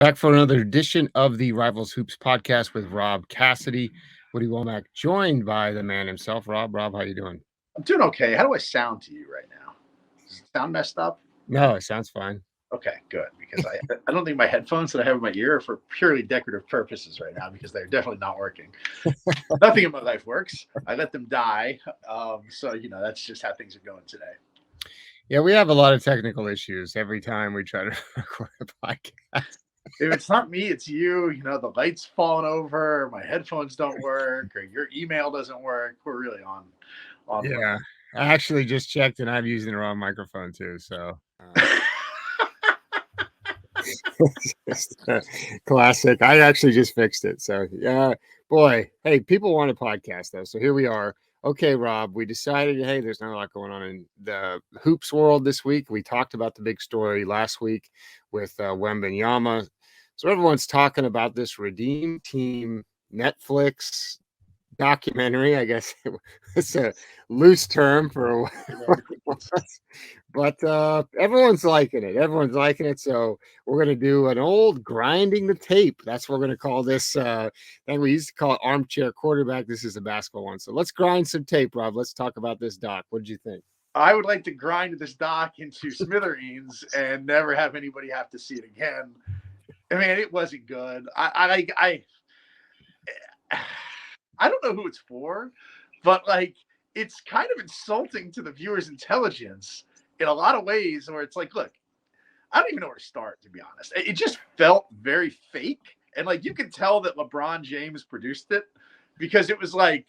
Back for another edition of the Rivals Hoops podcast with Rob Cassidy, Woody Wommack, joined by the man himself, Rob. Rob, how you doing? I'm doing okay. How do I sound to you right now? Does it sound messed up? No, it sounds fine. Okay, good. Because I don't think my headphones that I have in my ear are for purely decorative purposes right now because they're definitely not working. Nothing in my life works. I let them die. So, that's just how things are going today. Yeah, we have a lot of technical issues every time we try to record a podcast. If it's not me, it's you. The light's falling over, my headphones don't work, or your email doesn't work. We're really on. Yeah, I actually just checked and I'm using the wrong microphone too. So classic. I actually just fixed it. So yeah, boy, hey, people want a podcast though. So here we are. Okay, Rob, we decided, hey, there's not a lot going on in the hoops world this week. We talked about the big story last week with Wembanyama. So everyone's talking about this Redeem Team Netflix documentary. I guess it's a loose term for but everyone's liking it. Everyone's liking it. So we're going to do an old grinding the tape. That's what we're going to call this thing. We used to call it armchair quarterback. This is a basketball one. So let's grind some tape, Rob. Let's talk about this doc. What did you think? I would like to grind this doc into smithereens and never have anybody have to see it again. I mean, it wasn't good. I don't know who it's for, but it's kind of insulting to the viewer's intelligence in a lot of ways where it's like, look, I don't even know where to start, to be honest. It just felt very fake. And you can tell that LeBron James produced it because it was like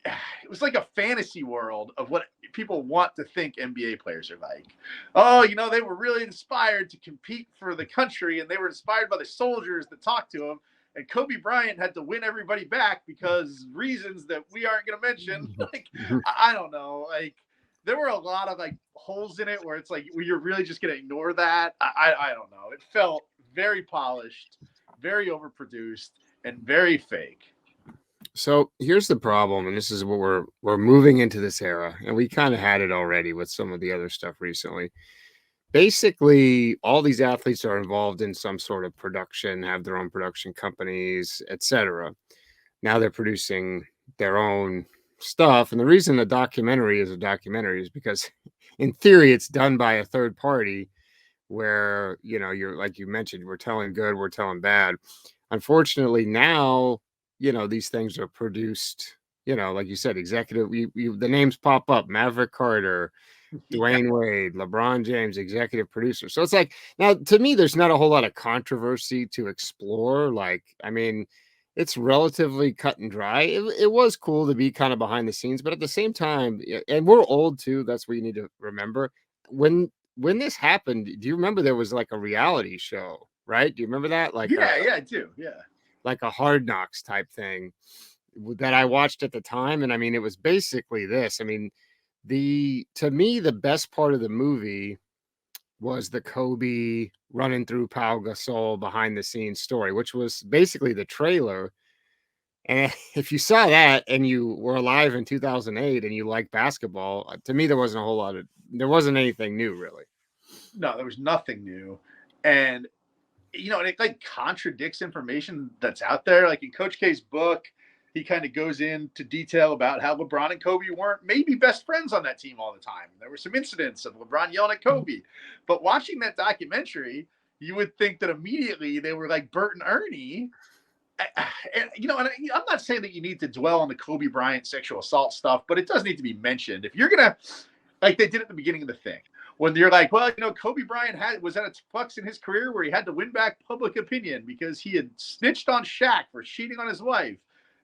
a fantasy world of what people want to think NBA players are like. Oh, they were really inspired to compete for the country and they were inspired by the soldiers that talked to them. And Kobe Bryant had to win everybody back because reasons that we aren't going to mention. I don't know. There were a lot of holes in it where it's you're really just going to ignore that. I don't know. It felt very polished, very overproduced, and very fake. So here's the problem, and this is what we're moving into this era, and we kind of had it already with some of the other stuff recently. Basically, all these athletes are involved in some sort of production, have their own production companies, etc. Now they're producing their own stuff, and the reason a documentary is a documentary is because, in theory, it's done by a third party, where you're like you mentioned, we're telling good, we're telling bad. Unfortunately, now these things are produced, like you said, executive, the names pop up: Maverick Carter, Dwayne Wade, LeBron James, executive producer. So it's now to me, there's not a whole lot of controversy to explore. I mean, it's relatively cut and dry. It was cool to be kind of behind the scenes, but at the same time, and we're old too. That's what you need to remember. When this happened, do you remember there was a reality show, right? Do you remember that? Yeah, I do. Yeah. Like a Hard Knocks type thing that I watched at the time. And I mean, it was basically this. I mean, to me, the best part of the movie was the Kobe running through Pau Gasol behind the scenes story, which was basically the trailer. And if you saw that and you were alive in 2008 and you like basketball, to me, there wasn't anything new really. No, there was nothing new. And and it contradicts information that's out there. In Coach K's book, he kind of goes into detail about how LeBron and Kobe weren't maybe best friends on that team all the time. There were some incidents of LeBron yelling at Kobe. But watching that documentary, you would think that immediately they were like Bert and Ernie. And I'm not saying that you need to dwell on the Kobe Bryant sexual assault stuff, but it does need to be mentioned. If you're going to, they did at the beginning of the thing, when you're Kobe Bryant was at a flux in his career where he had to win back public opinion because he had snitched on Shaq for cheating on his wife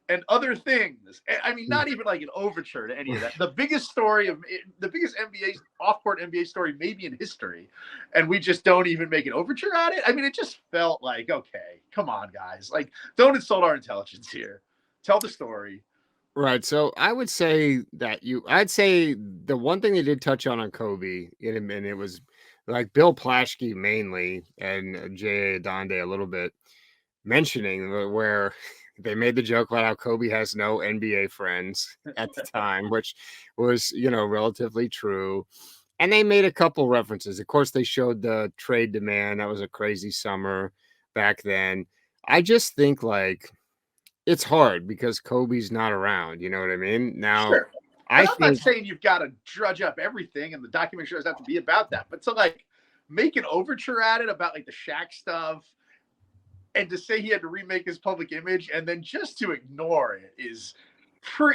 and other things. I mean, not even an overture to any of that. The biggest NBA off-court NBA story maybe in history, and we just don't even make an overture at it. I mean, it just felt okay, come on, guys. Don't insult our intelligence here. Tell the story. Right. So I would say I'd say the one thing they did touch on Kobe, and it was Bill Plaschke mainly and J.A. Donde a little bit mentioning where they made the joke about how Kobe has no NBA friends at the time, which was, relatively true. And they made a couple references. Of course, they showed the trade demand. That was a crazy summer back then. I just think like it's hard because Kobe's not around. You know what I mean? Now, Sure. I And I'm not think saying you've got to drudge up everything, and the documentary doesn't have to be about that. But to like make an overture at it about like the Shaq stuff, and to say he had to remake his public image, and then just to ignore it is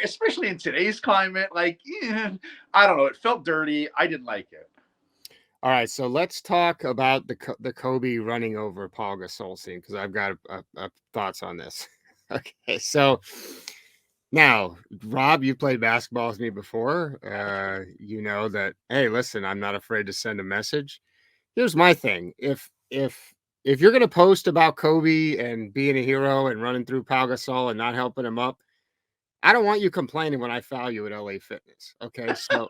especially in today's climate. Like, I don't know. It felt dirty. I didn't like it. all right. So let's talk about the Kobe running over Paul Gasol scene because I've got thoughts on this. Okay, so now, Rob, you played basketball with me before. You know that. Hey, listen, I'm not afraid to send a message. Here's my thing: if you're gonna post about Kobe and being a hero and running through Pau Gasol and not helping him up, I don't want you complaining when I foul you at LA Fitness. Okay, so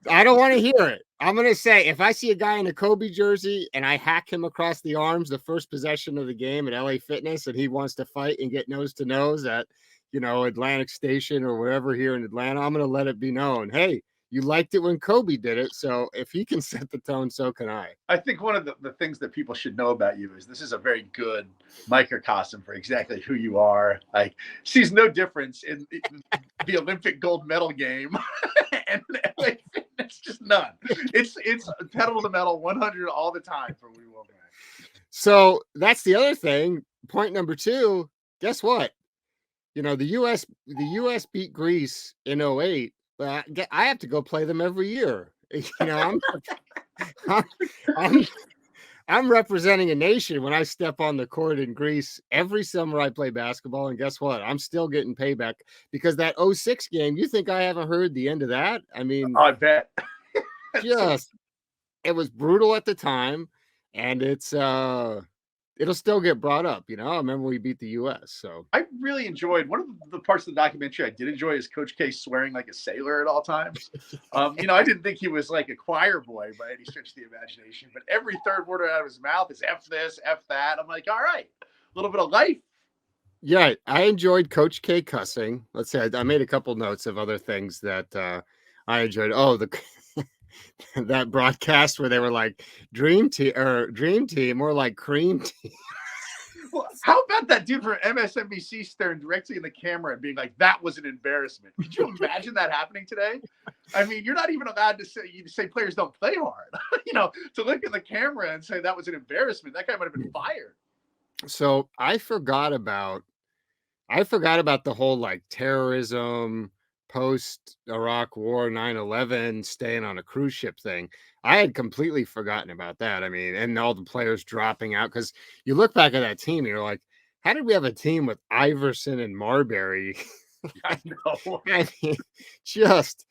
I don't want to hear it. I'm gonna say if I see a guy in a Kobe jersey and I hack him across the arms the first possession of the game at LA Fitness and he wants to fight and get nose to nose at Atlantic Station or wherever here in Atlanta, I'm gonna let it be known. Hey, you liked it when Kobe did it, so if he can set the tone, so can I. I think one of the things that people should know about you is this is a very good microcosm for exactly who you are. Like, sees no difference in the Olympic gold medal game, and like, it's just none. It's pedal to the metal 100 all the time for Wommack. So that's the other thing. Point number two. Guess what? The U.S. beat Greece in '08. But I have to go play them every year. I'm, I'm I'm representing a nation when I step on the court in Greece. Every summer I play basketball, and guess what? I'm still getting payback because that '06 game, you think I haven't heard the end of that? I mean, I bet. just it was brutal at the time, and it'll still get brought up. I remember we beat the US. So I really enjoyed one of the parts of the documentary I did enjoy is Coach K swearing like a sailor at all times. I didn't think he was like a choir boy by any stretch of the imagination, but every third word out of his mouth is F this, F that. I'm like, all right, a little bit of life. yeah, I enjoyed Coach K cussing. Let's say I made a couple notes of other things that I enjoyed. Oh, the that broadcast where they were like dream team, more like cream team. Well, how about that dude from MSNBC staring directly in the camera and being like, that was an embarrassment? Could you imagine that happening today? I mean, you're not even allowed to say players don't play hard. To look in the camera and say that was an embarrassment, that guy might have been fired. So I forgot about the whole like terrorism post Iraq War 9/11 staying on a cruise ship thing. I had completely forgotten about that. I mean, and all the players dropping out because you look back at that team and you're like, how did we have a team with Iverson and Marbury? I know. I mean, just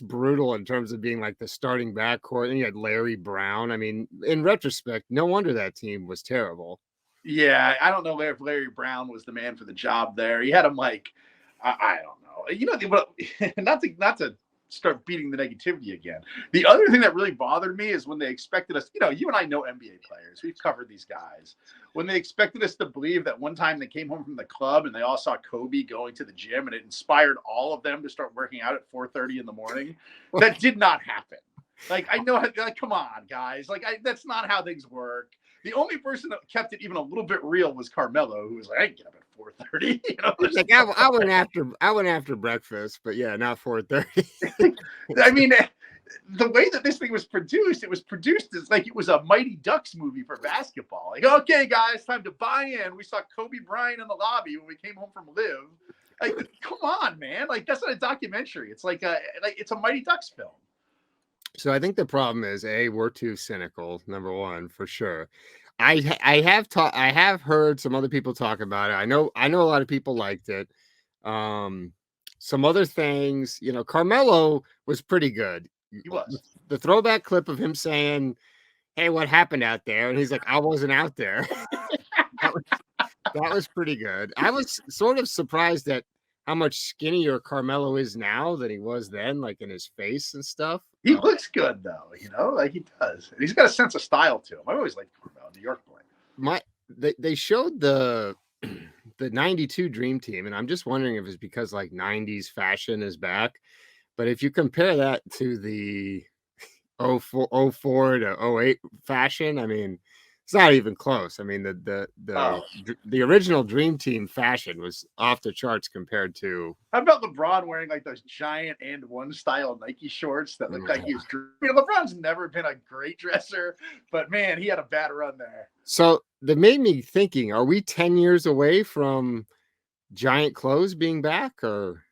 brutal in terms of being like the starting backcourt. And you had Larry Brown. I mean, in retrospect, no wonder that team was terrible. Yeah, I don't know if Larry Brown was the man for the job there. He had him like, I don't know. But not to start beating the negativity again. The other thing that really bothered me is when they expected us. You and I know NBA players. We've covered these guys. When they expected us to believe that one time they came home from the club and they all saw Kobe going to the gym and it inspired all of them to start working out at 4:30 in the morning. That did not happen. Like, I know, like, come on, guys. Like, that's not how things work. The only person that kept it even a little bit real was Carmelo, who was like, I can get up at 4:30. Like I went after breakfast, but yeah, not 4:30. I mean, the way that this thing was produced, it was produced as like it was a Mighty Ducks movie for basketball. Like, okay, guys, time to buy in. We saw Kobe Bryant in the lobby when we came home from Live. Like, come on, man. Like, that's not a documentary. It's like it's a Mighty Ducks film. So I think the problem is we're too cynical. Number one, for sure. I have heard some other people talk about it. I know a lot of people liked it. Some other things, Carmelo was pretty good. He was. The throwback clip of him saying, "Hey, what happened out there?" And he's like, "I wasn't out there." that was pretty good. I was sort of surprised at how much skinnier Carmelo is now than he was then, like in his face and stuff. He looks good though, like he does. And he's got a sense of style to him. I always liked Carmelo, New York boy. They showed the 92 Dream Team, and I'm just wondering if it's because like 90s fashion is back. But if you compare that to the 04 to '08 fashion, I mean, it's not even close. I mean, Oh, the original Dream Team fashion was off the charts compared to. how about LeBron wearing like those giant and one style Nike shorts that look like Mm. he was? I mean, LeBron's never been a great dresser, but man, he had a bad run there. So that made me thinking: Are we 10 years away from giant clothes being back? Or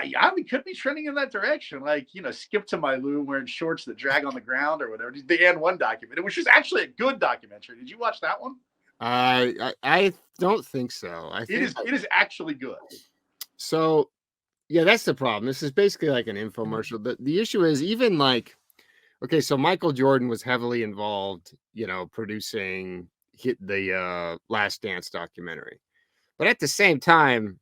Yeah, we could be trending in that direction. Like, Skip to My Lou wearing shorts that drag on the ground or whatever. The And One documentary, which is actually a good documentary. Did you watch that one? I don't think so. I It think is. It is actually good. so. Yeah, that's the problem. This is basically like an infomercial. The issue is even like, okay, so Michael Jordan was heavily involved, producing the Last Dance documentary. But at the same time,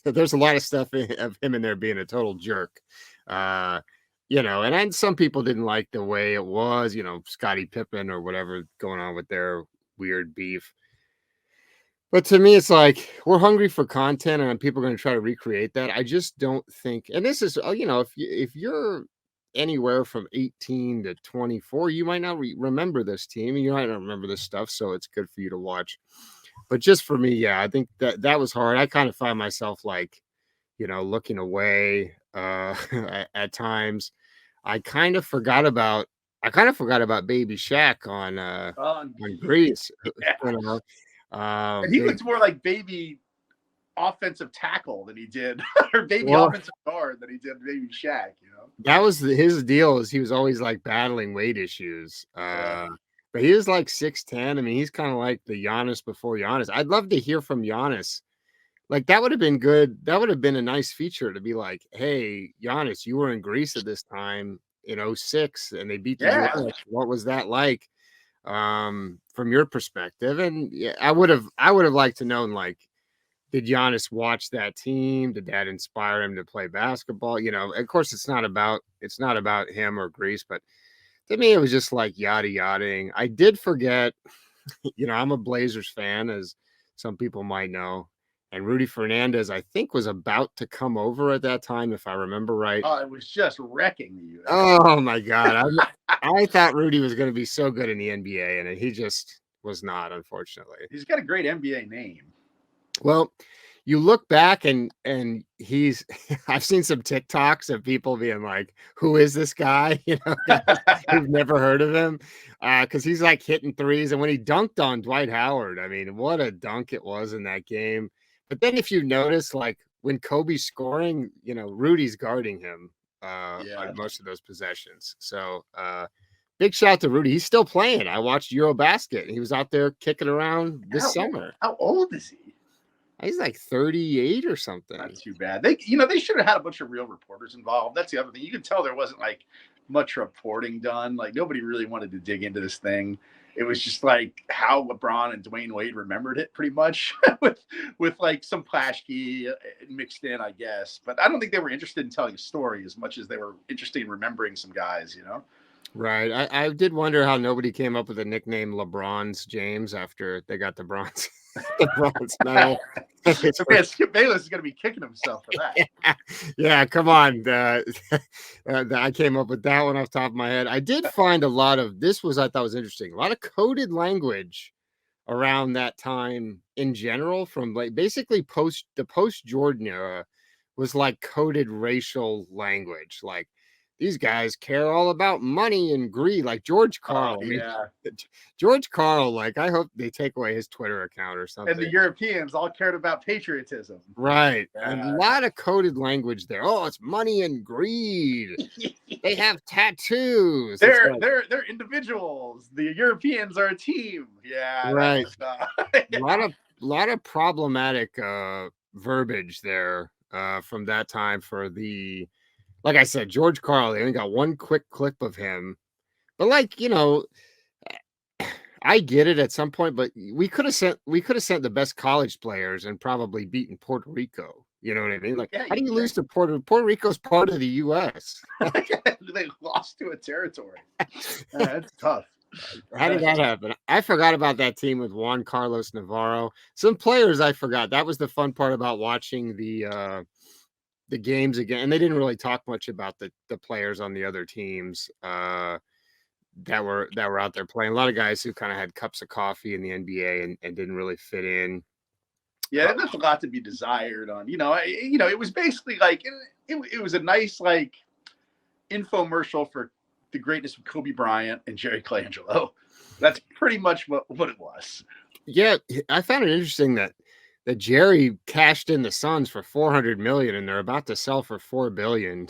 there's a lot of stuff of him in there being a total jerk. Uh, and then some people didn't like the way it was, Scottie Pippen or whatever going on with their weird beef. But to me, it's like we're hungry for content, and people are going to try to recreate that. I just don't think. And this is, if you're anywhere from 18 to 24, you might not remember this team, and you might not remember this stuff. So it's good for you to watch. But just for me, yeah, I think that was hard. I kind of find myself like, looking away at times. I kind of forgot about. I kind of forgot about Baby Shaq on Greece. Yeah. You know, And he big. looked more like baby offensive tackle than he did, or baby Well, offensive guard than he did baby Shaq. that was his deal. Is he was always like battling weight issues. Yeah. But he is like 6'10". I mean, he's kind of like the Giannis before Giannis. I'd love to hear from Giannis. Like that would have been good. That would have been a nice feature to be like, hey, Giannis, you were in Greece at this time in '06 and they beat the Yeah. US. What was that like? From your perspective. And yeah, I would have liked to know like, did Giannis watch that team? Did that inspire him to play basketball? Of course it's not about him or Greece, but to me it was just like yada yadaing. I did forget, I'm a Blazers fan, as some people might know. And Rudy Fernandez, I think, was about to come over at that time, if I remember right. Oh, it was just wrecking the U.S. Oh my God. I thought Rudy was going to be so good in the NBA, and he just was not, unfortunately. He's got a great NBA name. Well, you look back and he's I've seen some TikToks of people being like, "Who is this guy?" Guys who've never heard of him, because he's like hitting threes, and when he dunked on Dwight Howard, I mean, what a dunk it was in that game. But then if you notice, like when Kobe's scoring, Rudy's guarding him Yeah. on most of those possessions. So big shout out to Rudy. He's still playing. I watched Eurobasket, and he was out there kicking around this summer. How old is he? He's like 38 or something. Not too bad. They should have had a bunch of real reporters involved. That's the other thing. You can tell there wasn't like much reporting done. Like nobody really wanted to dig into this thing. It was just like how LeBron and Dwayne Wade remembered it, pretty much, with like some Plashkey mixed in, I guess. But I don't think they were interested in telling a story as much as they were interested in remembering some guys. Right. I did wonder how nobody came up with the nickname LeBron's James after they got the bronze the bronze medal. So man, Skip Bayless is going to be kicking himself for that. Yeah, come on. I came up with that one off the top of my head. I did find a lot of I thought was interesting. A lot of coded language around that time in general, from like basically post Jordan era was like coded racial language. Like these guys care all about money and greed, like George Carl. I mean, Yeah. George Carl, like I hope they take away his Twitter account or something. And the Europeans all cared about patriotism. Right. Yeah. And a lot of coded language there. Oh, it's money and greed. They have tattoos. They're individuals. The Europeans are a team. Yeah. Right. Yeah. A lot of problematic verbiage there from that time for the, like I said, George Carl. They only got one quick clip of him. But like, I get it at some point, but we could have sent the best college players and probably beaten Puerto Rico. You know what I mean? Like, Yeah, how do you lose to Puerto Rico's part of the U.S.? They lost to a territory. That's tough. How did that happen? I forgot about that team with Juan Carlos Navarro. Some players I forgot. That was the fun part about watching the the games again, and they didn't really talk much about the players on the other teams that were out there playing. A lot of guys who kind of had cups of coffee in the NBA and didn't really fit in. Yeah, that's a lot to be desired on. It was basically like it was a nice like infomercial for the greatness of Kobe Bryant and Jerry Colangelo. That's pretty much what it was. Yeah, I found it interesting that Jerry cashed in the Suns for 400 million, and they're about to sell for 4 billion.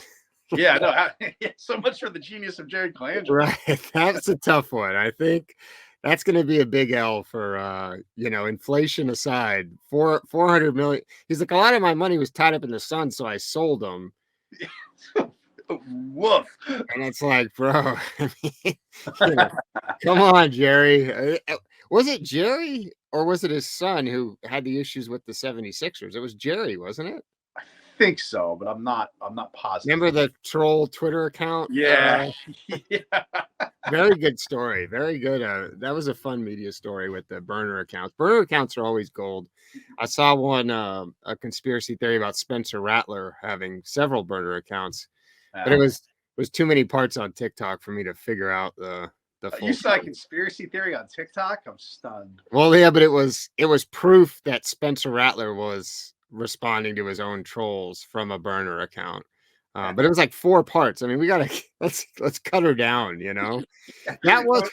Yeah, no, so much for the genius of Jerry Colangelo. Right, that's a tough one. I think that's going to be a big L for inflation aside. 400 million. He's like, a lot of my money was tied up in the Suns, so I sold them. Woof. And it's like, bro, I mean, come on, Jerry. Was it Jerry or was it his son who had the issues with the 76ers? It was Jerry, wasn't it? I think so, but I'm not positive. Remember the troll Twitter account? Yeah. Yeah. Very good story. Very good. That was a fun media story with the burner accounts. Burner accounts are always gold. I saw one, a conspiracy theory about Spencer Rattler having several burner accounts, but it was too many parts on TikTok for me to figure out the full. You saw a conspiracy theory on TikTok? I'm stunned. Well, yeah, but it was proof that Spencer Rattler was responding to his own trolls from a burner account. But it was like 4 parts. I mean, we gotta let's cut her down. That was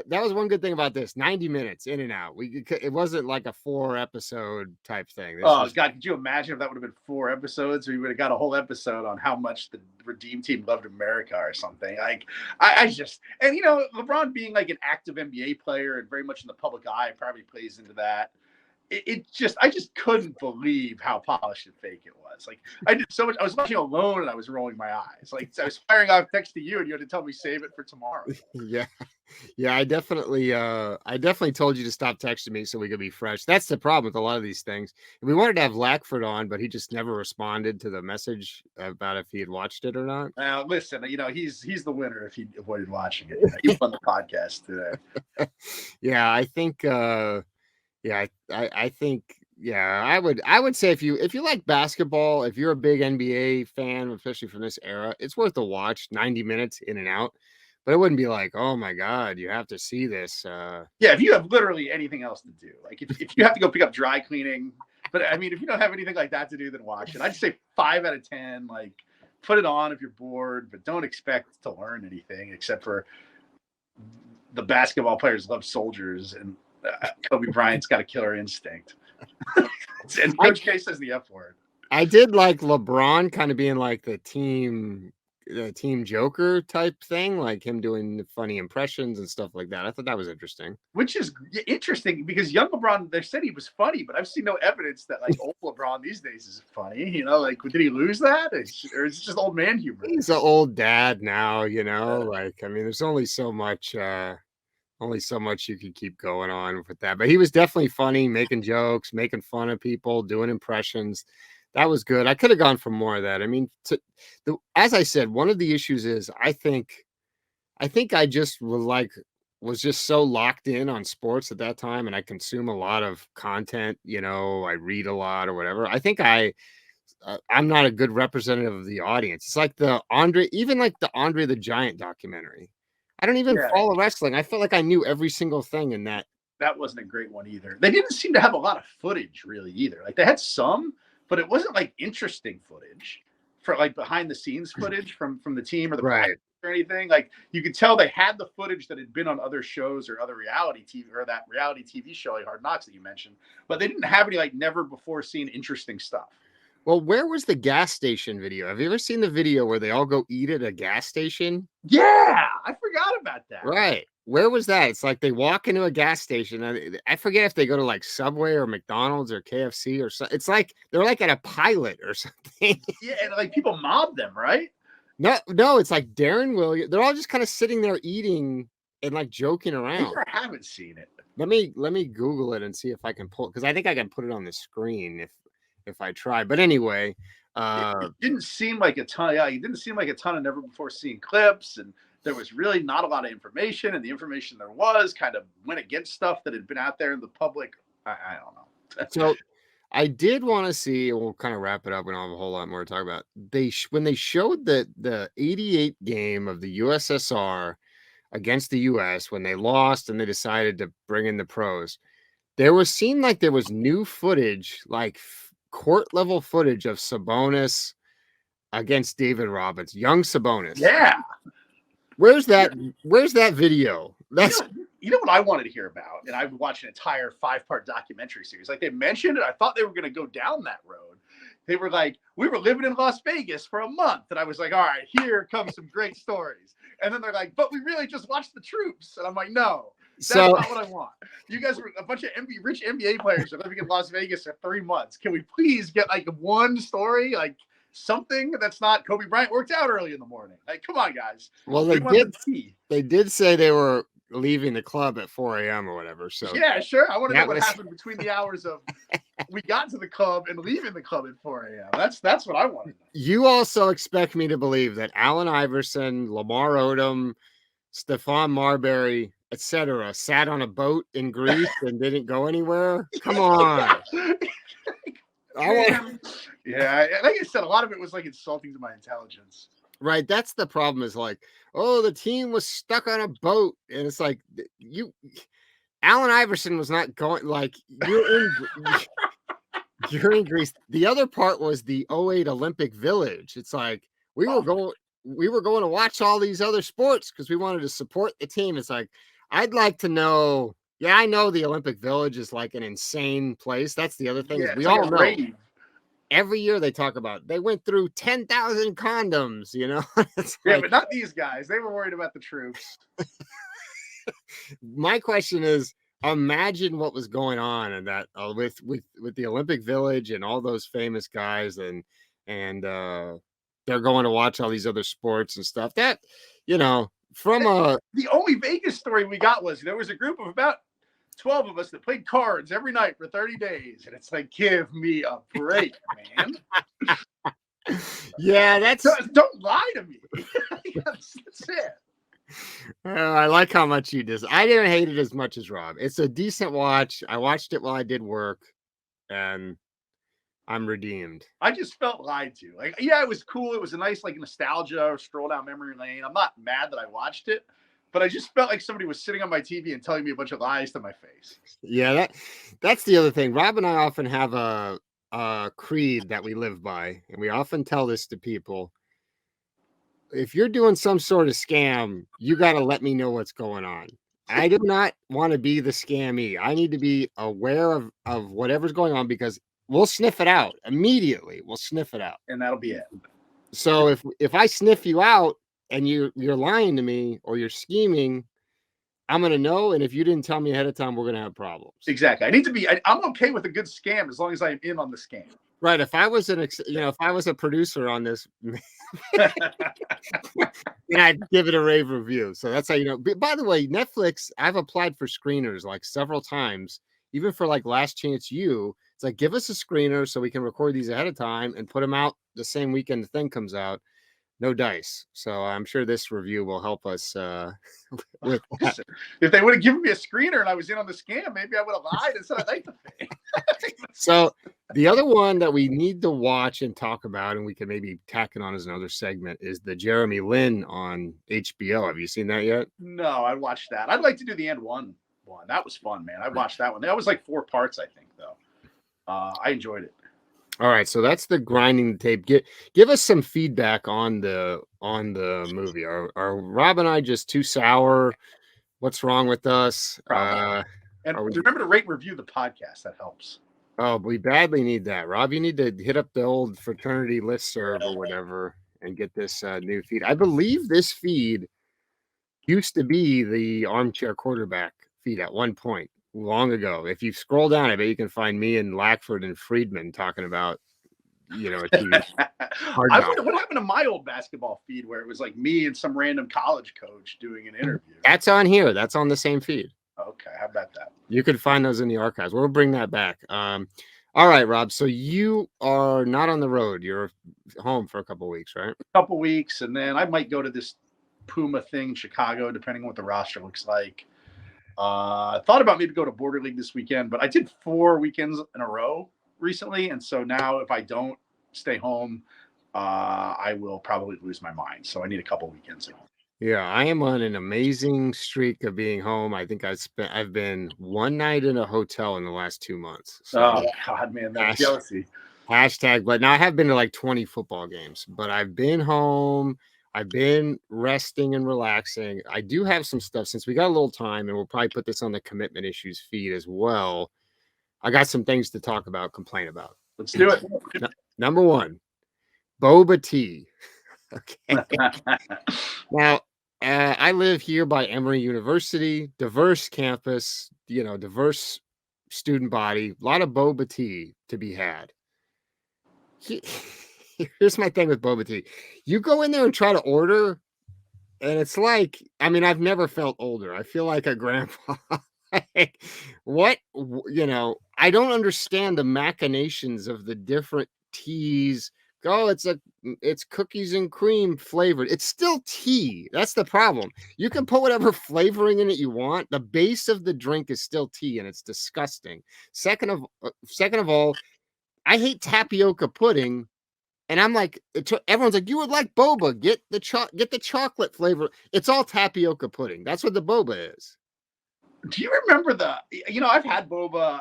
that was one good thing about this. 90 minutes in and out. It wasn't like a 4 episode type thing. God, could you imagine if that would have been 4 episodes? We would have got a whole episode on how much the Redeem Team loved America or something. Like I just, and LeBron being like an active NBA player and very much in the public eye probably plays into that. I just couldn't believe how polished and fake it was. Like I did so much. I was watching alone and I was rolling my eyes. Like I was firing off text to you and you had to tell me save it for tomorrow. Yeah. I definitely told you to stop texting me so we could be fresh. That's the problem with a lot of these things. We wanted to have Lackford on, but he just never responded to the message about if he had watched it or not. Now listen, he's the winner if he avoided watching it. He was on the podcast today. Yeah, I think. Yeah, I think, I would say if you like basketball, if you're a big NBA fan, especially from this era, it's worth a watch. 90 minutes in and out, but it wouldn't be like, oh my god, you have to see this. Yeah, if you have literally anything else to do, like if you have to go pick up dry cleaning, but I mean, if you don't have anything like that to do, then watch it. I'd say 5 out of 10. Like, put it on if you're bored, but don't expect to learn anything except for the basketball players love soldiers and Kobe Bryant's got a killer instinct. And Coach K says the F word. I did like LeBron kind of being like the team joker type thing, like him doing funny impressions and stuff like that. I thought that was interesting. Which is interesting because young LeBron, they said he was funny, but I've seen no evidence that like old LeBron these days is funny. Like, did he lose that? Or is it just old man humor? He's an old dad now, like, I mean, there's only so much you can keep going on with that. But he was definitely funny, making jokes, making fun of people, doing impressions. That was good. I could have gone for more of that. I mean, as I said, one of the issues is I think I just was just so locked in on sports at that time, and I consume a lot of content. I read a lot or whatever. I think I'm not a good representative of the audience. It's like the Andre the Giant documentary. I don't even follow wrestling. I felt like I knew every single thing in that. That wasn't a great one either. They didn't seem to have a lot of footage really either. Like they had some, but it wasn't like interesting footage for like behind the scenes footage from the team or the right or anything. Like you could tell they had the footage that had been on other shows or other reality TV or that reality TV show like Hard Knocks that you mentioned, but they didn't have any like never before seen interesting stuff. Well, where was the gas station video? Have you ever seen the video where they all go eat at a gas station? Yeah, I forgot about that. Right. Where was that? It's like they walk into a gas station. I forget if they go to like Subway or McDonald's or KFC or something. It's like they're like at a pilot or something. Yeah, and like people mob them, right? No, it's like Darren Williams. They're all just kind of sitting there eating and like joking around. I haven't seen it. Let me Google it and see if I can pull, because I think I can put it on the screen if I try. But anyway, it didn't seem like a ton. Yeah, it didn't seem like a ton of never before seen clips, and there was really not a lot of information, and the information there was kind of went against stuff that had been out there in the public. I don't know. So I did want to see, and we'll kind of wrap it up. We don't have a whole lot more to talk about. When they showed the '88 game of the USSR against the US when they lost and they decided to bring in the pros. Seemed like there was new footage, like court level footage of Sabonis against David Robbins, young Sabonis. Yeah. Where's that video? That's you know what I wanted to hear about, and I've watched an entire 5-part documentary series. Like they mentioned it, I thought they were going to go down that road. They were like, we were living in Las Vegas for a month, and I was like, all right, here comes some great stories. And then they're like, but we really just watched the troops, and I'm like, no, that's not what I want. You guys were a bunch of rich NBA players are living in Las Vegas for 3 months. Can we please get like one story, like something that's not Kobe Bryant worked out early in the morning? Like, come on, guys. Well, they did say they were leaving the club at 4 a.m. or whatever. So yeah, sure. I want to know what happened between the hours of we got to the club and leaving the club at 4 a.m. That's what I want to know. You also expect me to believe that Allen Iverson, Lamar Odom, Stephon Marbury, etc., sat on a boat in Greece and didn't go anywhere? Come on. Yeah, like I said, a lot of it was like insulting to my intelligence. Right, that's the problem. Is like, oh, the team was stuck on a boat, and it's like Allen Iverson was not going. Like you're in Greece. The other part was the '08 Olympic Village. It's like we were going to watch all these other sports because we wanted to support the team. It's like I'd like to know. Yeah, I know the Olympic Village is like an insane place. That's the other thing. Yeah, we all know. Every year they talk about they went through 10,000 condoms, you know? Yeah, but not these guys. They were worried about the troops. My question is, imagine what was going on in that with the Olympic Village and all those famous guys and they're going to watch all these other sports and stuff. That, you know, the only Vegas story we got was there was a group of about 12 of us that played cards every night for 30 days. And it's like, give me a break, man. Yeah, don't lie to me. that's it. I like how much you did. I didn't hate it as much as Rob. It's a decent watch. I watched it while I did work, and I'm redeemed. I just felt lied to. Like, yeah, it was cool. It was a nice, like, nostalgia or stroll down memory lane. I'm not mad that I watched it, but I just felt like somebody was sitting on my TV and telling me a bunch of lies to my face. Yeah, that's the other thing. Rob and I often have a creed that we live by, and we often tell this to people. If you're doing some sort of scam, you got to let me know what's going on. I do not want to be the scammy. I need to be aware of whatever's going on because we'll sniff it out immediately. We'll sniff it out. And that'll be it. So if I sniff you out and you're lying to me or you're scheming, I'm going to know. And if you didn't tell me ahead of time, we're going to have problems. Exactly. I need to be, I'm okay with a good scam as long as I'm in on the scam. Right. If I was if I was a producer on this, and I'd give it a rave review. So that's how you know. By the way, Netflix, I've applied for screeners like several times, even for like Last Chance U. It's like, give us a screener so we can record these ahead of time and put them out the same weekend the thing comes out. No dice. So I'm sure this review will help us with that. If they would have given me a screener and I was in on the scam, maybe I would have lied and said I like the thing. So the other one that we need to watch and talk about, and we can maybe tack it on as another segment, is the Jeremy Lin on HBO. Have you seen that yet? No, I watched that. I'd like to do the end one. That was fun, man. I watched that one. That was like 4 parts, I think, though. I enjoyed it. All right, so that's the grinding the tape. Give us some feedback on the movie. Are Rob and I just too sour? What's wrong with us? And remember to rate and review the podcast. That helps. Oh, we badly need that. Rob, you need to hit up the old fraternity listserv or whatever and get this new feed. I believe this feed used to be the Armchair Quarterback feed at one point long ago. If you scroll down, I bet you can find me and Lackford and Friedman talking about, a team. What happened to my old basketball feed where it was like me and some random college coach doing an interview? That's on here. That's on the same feed. Okay, how about that? You could find those in the archives. We'll bring that back. All right, Rob. So you are not on the road. You're home for a couple of weeks, right? A couple of weeks, and then I might go to this Puma thing in Chicago, depending on what the roster looks like. I thought about maybe go to Border League this weekend, but I did 4 weekends in a row recently, and so now if I don't stay home, I will probably lose my mind. So I need a couple weekends at home. Yeah, I am on an amazing streak of being home. I think I've been one night in a hotel in the last 2 months. Oh So God, man, that's hash, jealousy. hashtag, but now I have been to like 20 football games, but I've been home. I've been resting and relaxing. I do have some stuff since we got a little time, and we'll probably put this on the commitment issues feed as well. I got some things to talk about, complain about. Let's do it. Number one, Boba Tea. Okay. Now, I live here by Emory University, diverse campus, diverse student body, a lot of boba tea to be had. He- Here's my thing with boba tea. You go in there and try to order, and it's like, I mean, I've never felt older. I feel like a grandpa. Like, I don't understand the machinations of the different teas. Oh, it's cookies and cream flavored. It's still tea. That's the problem. You can put whatever flavoring in it you want. The base of the drink is still tea, and it's disgusting. Second of all, I hate tapioca pudding. And I'm like, everyone's like, you would like boba. Get the chocolate flavor. It's all tapioca pudding. That's what the boba is. Do you remember I've had boba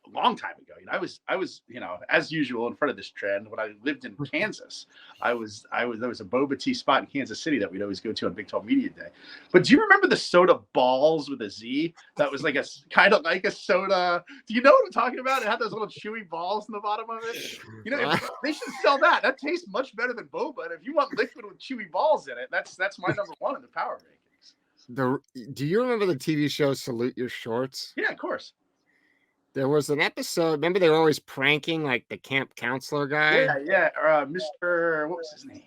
a long time ago. I was, as usual in front of this trend when I lived in Kansas. There was a boba tea spot in Kansas City that we'd always go to on Big 12 Media Day. But do you remember the soda balls with a Z? That was like a kind of like a soda. Do you know what I'm talking about? It had those little chewy balls in the bottom of it. They should sell that. That tastes much better than boba. And if you want liquid with chewy balls in it, that's my number one in the power rankings. Do you remember the TV show Salute Your Shorts? Yeah, of course. There was an episode. Remember, they were always pranking like the camp counselor guy. Yeah. Mr. What was his name?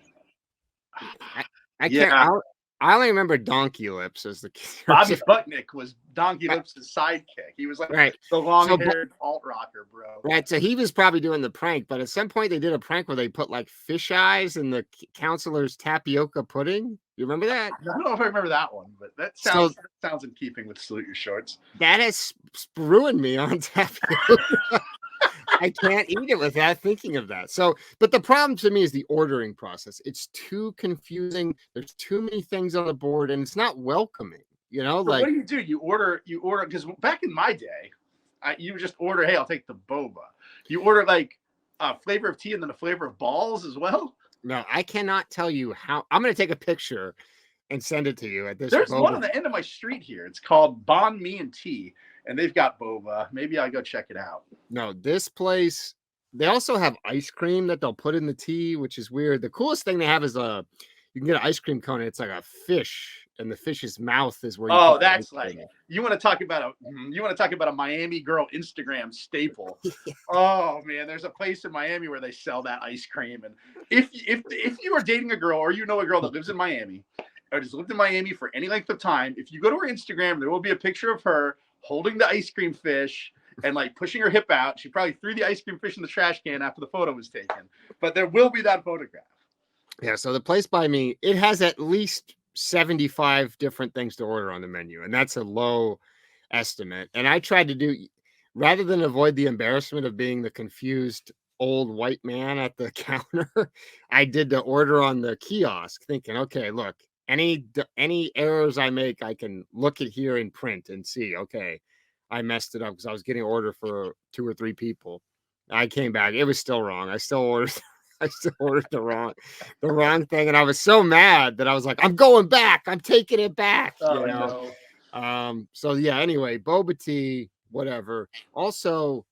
I can't. I only remember Donkey Lips as the Bobby Butnick was Donkey Lips' sidekick. He was like the long-haired alt rocker, bro. Right. So he was probably doing the prank, but at some point they did a prank where they put like fish eyes in the counselor's tapioca pudding. You remember that? I don't know if I remember that one, but that sounds in keeping with Salute Your Shorts. That has ruined me on tapioca. I can't eat it without thinking of that. So, but the problem to me is the ordering process. It's too confusing. There's too many things on the board, and it's not welcoming. Like, what do? You order because back in my day, you just order. Hey, I'll take the boba. You order like a flavor of tea and then a flavor of balls as well. No, I cannot tell you how. I'm going to take a picture and send it to you at this. There's one on the end of my street here. It's called Bon Me and Tea. And they've got boba. Maybe I'll go check it out. No, this place, they also have ice cream that they'll put in the tea, which is weird. The coolest thing they have is you can get an ice cream cone. And it's like a fish, and the fish's mouth is where. Oh, that's like you want to talk about a Miami girl Instagram staple. Yeah. Oh man, there's a place in Miami where they sell that ice cream, and if you are dating a girl or you know a girl that lives in Miami or has lived in Miami for any length of time, if you go to her Instagram, there will be a picture of her holding the ice cream fish and like pushing her hip out. She probably threw the ice cream fish in the trash can after the photo was taken, but there will be that photograph. Yeah. So the place by me, it has at least 75 different things to order on the menu, and that's a low estimate. And I tried to do, rather than avoid the embarrassment of being the confused old white man at the counter, I did the order on the kiosk thinking, okay, look, any errors I make, I can look at here in print and see, okay, I messed it up because I was getting an order for 2 or 3 people. I came back. It was still wrong. I still ordered the wrong thing. And I was so mad that I was like, I'm going back. I'm taking it back. Oh, no. So yeah, anyway, boba tea, whatever. Also,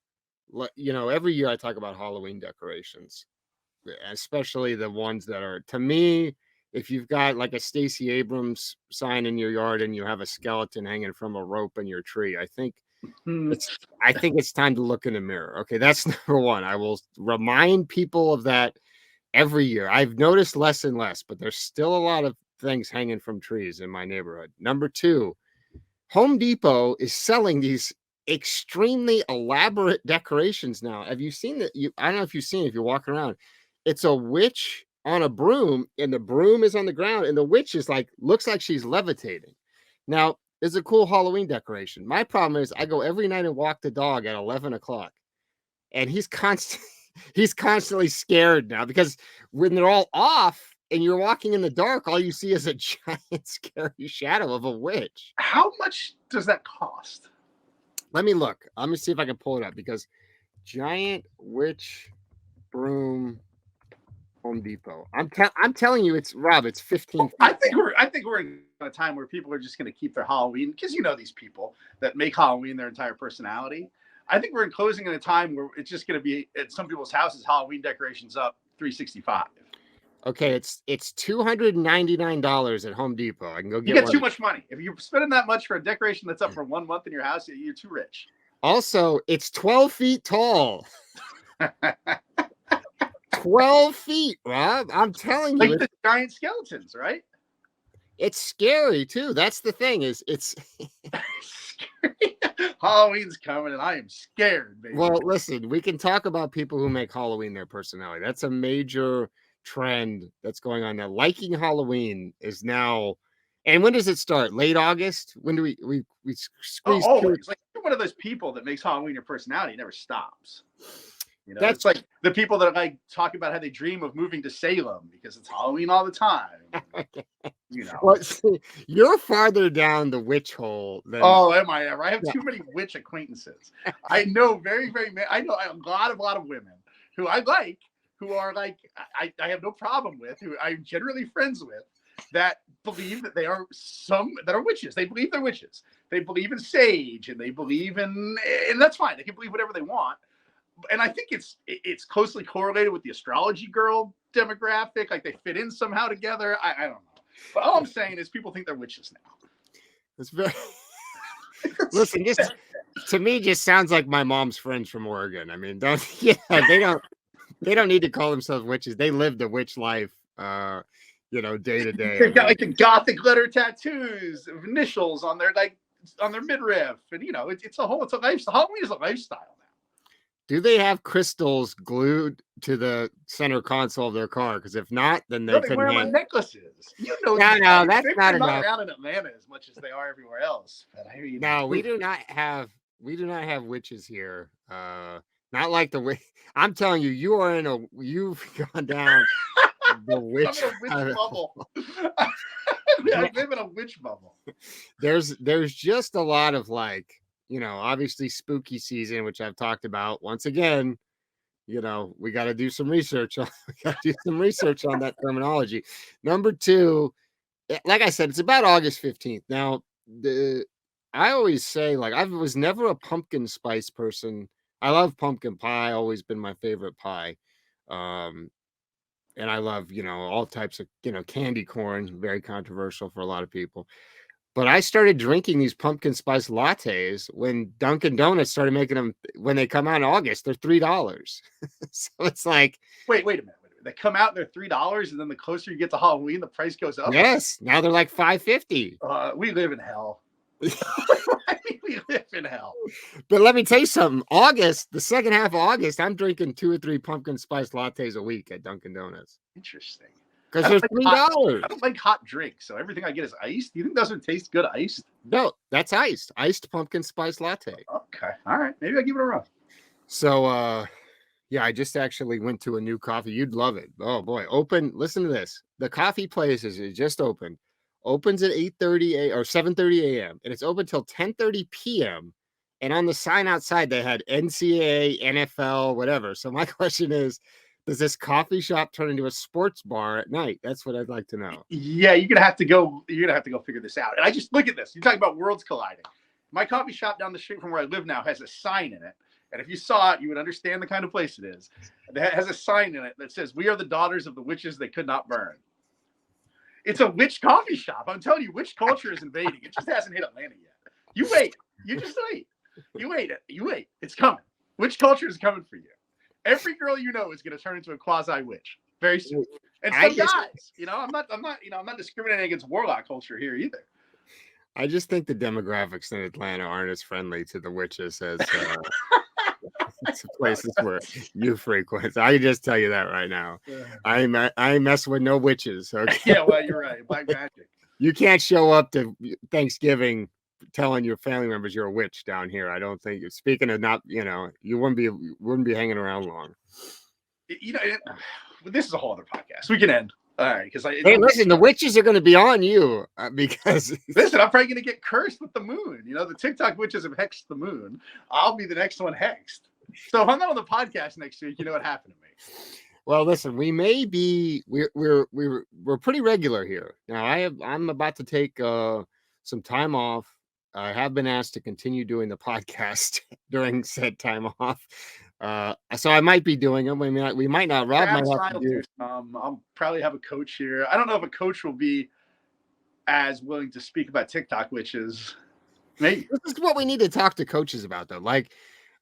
every year I talk about Halloween decorations, especially the ones that are, to me, if you've got like a Stacey Abrams sign in your yard and you have a skeleton hanging from a rope in your tree, I think it's time to look in the mirror. Okay, that's number one. I will remind people of that every year. I've noticed less and less, but there's still a lot of things hanging from trees in my neighborhood. Number two, Home Depot is selling these extremely elaborate decorations now. Have you seen that? I don't know if you've seen it, if you're walking around. It's a witch on a broom, and the broom is on the ground, and the witch is looks like she's levitating. Now, it's a cool Halloween decoration. My problem is I go every night and walk the dog at 11 o'clock. and he's constantly scared now because when they're all off and you're walking in the dark, all you see is a giant scary shadow of a witch. How much does that cost? Let me look. Let me see if I can pull it up because giant witch broom Home Depot. I'm telling you, it's Rob. It's 15 feet. I think we're in a time where people are just going to keep their Halloween, because you know these people that make Halloween their entire personality. I think we're enclosing in a time where it's just going to be at some people's houses Halloween decorations up 365. Okay, it's $299 at Home Depot. I can go You get get one. too much money. If you're spending that much for a decoration that's up for 1 month in your house, you're too rich. Also, it's 12 feet tall. 12 feet, Rob. I'm telling you, Like the giant skeletons, right? it's scary too. That's the thing. Is it's Halloween's coming, and I am scared, baby. well, listen, we can talk about people who make Halloween their personality. That's a major trend that's going on now. Liking Halloween is now, and when does it start? Late August? When do we squeeze always. Like, you're one of those people that makes Halloween your personality. It never stops. You know, That's it's like the people that like talk about how they dream of moving to Salem because it's Halloween all the time. You know. Well, see, you're farther down the witch hole than. Oh, am I ever? I have too many witch acquaintances. I know very, very many. I know a lot of women who I like, who are like I have no problem with, who I'm generally friends with, that believe that they are that are witches. They believe they're witches. They believe in sage, and they believe in, and that's fine. They can believe whatever they want. And I think it's closely correlated with the astrology girl demographic. Like they fit in somehow together. I don't know. But all I'm saying is people think they're witches now. It's very. Listen, just to me, just sounds like my mom's friends from Oregon. I mean, they don't need to call themselves witches. They live the witch life, day to day. They've got like the gothic letter tattoos of initials on their midriff, and it's a lifestyle. Halloween is a lifestyle now. Do they have crystals glued to the center console of their car? Because if not, then they couldn't. Wear them on necklaces. No, that's not enough. Around in Atlanta as much as they are everywhere else. But I mean, no, we do not have witches here. Not like the witch. I'm telling you, you've gone down the witch. I'm in a witch bubble. I live in a witch bubble. There's just a lot of obviously spooky season, which I've talked about. Once again, we got to do some research on that terminology. Number two, like I said, it's about August 15th. Now, I always say, I was never a pumpkin spice person. I love pumpkin pie, always been my favorite pie. And I love, all types of, candy corn, very controversial for a lot of people. But I started drinking these pumpkin spice lattes when Dunkin' Donuts started making them. When they come out in August, they're $3. So it's like, wait a minute. They come out, they're $3, and then the closer you get to Halloween, the price goes up. Yes, now they're like $5.50. We live in hell. We live in hell. But let me tell you something. August, the second half of August, I'm drinking 2 or 3 pumpkin spice lattes a week at Dunkin' Donuts. Interesting. Because they're $3. I don't like hot drinks, so everything I get is iced. Do you think those would taste good iced? No, that's iced. Iced pumpkin spice latte. Okay. All right. Maybe I'll give it a run. So, yeah, I just actually went to a new coffee. You'd love it. Oh, boy. Listen to this. The coffee place is just opened. Opens at 8:30 or 7:30 a.m. And it's open till 10:30 p.m. And on the sign outside, they had NCAA, NFL, whatever. So my question is, does this coffee shop turn into a sports bar at night? That's what I'd like to know. Yeah, you're gonna have to go figure this out. And I just look at this. You're talking about worlds colliding. My coffee shop down the street from where I live now has a sign in it. And if you saw it, you would understand the kind of place it is. It has a sign in it that says, "We are the daughters of the witches they could not burn." It's a witch coffee shop. I'm telling you, witch culture is invading. It just hasn't hit Atlanta yet. You wait. You just wait. You wait. It's coming. Witch culture is coming for you. Every girl you know is going to turn into a quasi witch very soon. And some guys, I'm not discriminating against warlock culture here either. I just think the demographics in Atlanta aren't as friendly to the witches as places where you frequent. I can just tell you that right now. I mess with no witches. Okay? Yeah, well, you're right. Black magic. You can't show up to Thanksgiving telling your family members you're a witch down here. I don't think. Speaking of not, you wouldn't be hanging around long. This is a whole other podcast. We can end. All right, because hey, listen, the witches are going to be on you because listen, I'm probably going to get cursed with the moon. The TikTok witches have hexed the moon. I'll be the next one hexed. So if I'm not on the podcast next week, you know what happened to me. Well, listen, we may be we're pretty regular here now. I'm about to take some time off. I have been asked to continue doing the podcast during said time off. So I might be doing them. We might not. Rob might have to do. I'll probably have a coach here. I don't know if a coach will be as willing to speak about TikTok witches. Maybe this is what we need to talk to coaches about, though. Like,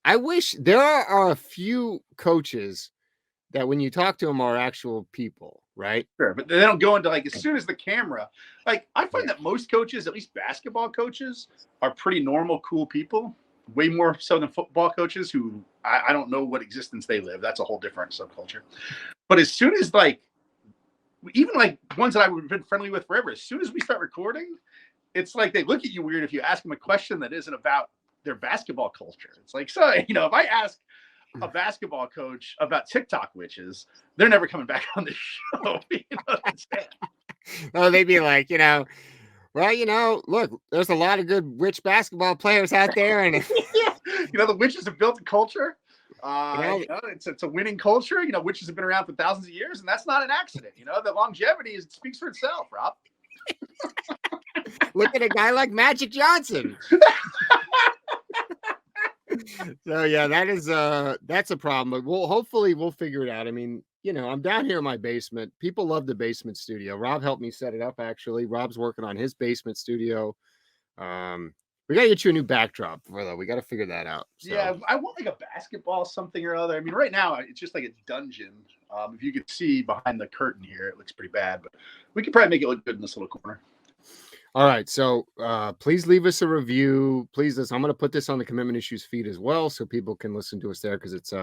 I wish there are a few coaches that when you talk to them are actual people, right? Sure, but they don't go into as soon as the camera. I find that most coaches, at least basketball coaches, are pretty normal, cool people. Way more so than football coaches who I don't know what existence they live. That's a whole different subculture. But as soon as even ones that I've been friendly with forever, as soon as we start recording, it's like they look at you weird if you ask them a question that isn't about their basketball culture. It's like, so, if I ask a basketball coach about TikTok witches, they're never coming back on the show. Oh, they'd be like, well, look, there's a lot of good witch basketball players out there, and the witches have built a culture. It's a winning culture. Witches have been around for thousands of years, and that's not an accident. The longevity speaks for itself, Rob. Look at a guy like Magic Johnson. So yeah, that's a problem, but hopefully we'll figure it out. I mean, I'm down here in my basement. People love the basement studio. Rob helped me set it up. Actually, Rob's working on his basement studio. We got to get you a new backdrop though. We got to figure that out. So. Yeah, I want a basketball something or other. I mean, right now it's just like a dungeon. If you could see behind the curtain here, it looks pretty bad, but we could probably make it look good in this little corner. All right, so please leave us a review. Please, I'm going to put this on the Commitment Issues feed as well, so people can listen to us there because it's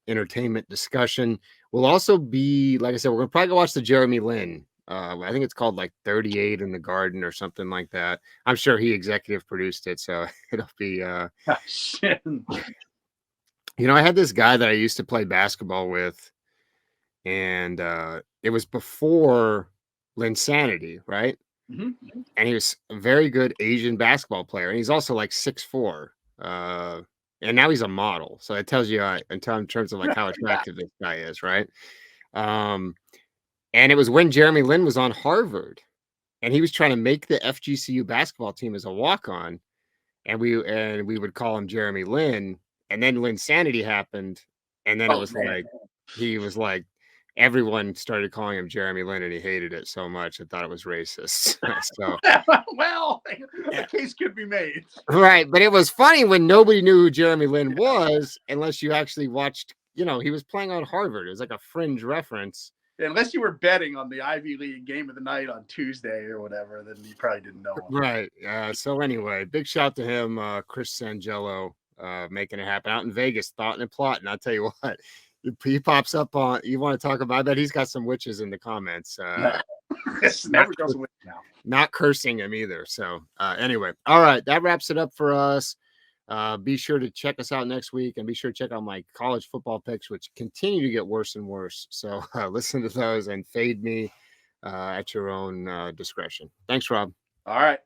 entertainment discussion. We'll also be, like I said, we're going to probably go watch the Jeremy Lin. I think it's called 38 in the Garden or something like that. I'm sure he executive produced it, so it'll be. I had this guy that I used to play basketball with, and it was before Linsanity, right? Mm-hmm. And he was a very good Asian basketball player, and he's also 6'4", and now he's a model. So it tells you in terms of how attractive this guy is, right? And it was when Jeremy Lin was on Harvard, and he was trying to make the FGCU basketball team as a walk-on, and we would call him Jeremy Lin, and then Linsanity happened, and then it was he was everyone started calling him Jeremy Lin, and he hated it so much. I thought it was racist. So, well, a case could be made. Right. But it was funny when nobody knew who Jeremy Lin was, unless you actually watched, he was playing on Harvard. It was like a fringe reference. Unless you were betting on the Ivy League game of the night on Tuesday or whatever, then you probably didn't know him. Right. So anyway, big shout to him, Chris Sangello, making it happen out in Vegas, thought and plotting. I'll tell you what. He pops up on. You want to talk about that? He's got some witches in the comments. Never goes away now. Not cursing him either. So anyway, all right, that wraps it up for us. Be sure to check us out next week, and be sure to check out my college football picks, which continue to get worse and worse. So listen to those and fade me at your own discretion. Thanks, Rob. All right.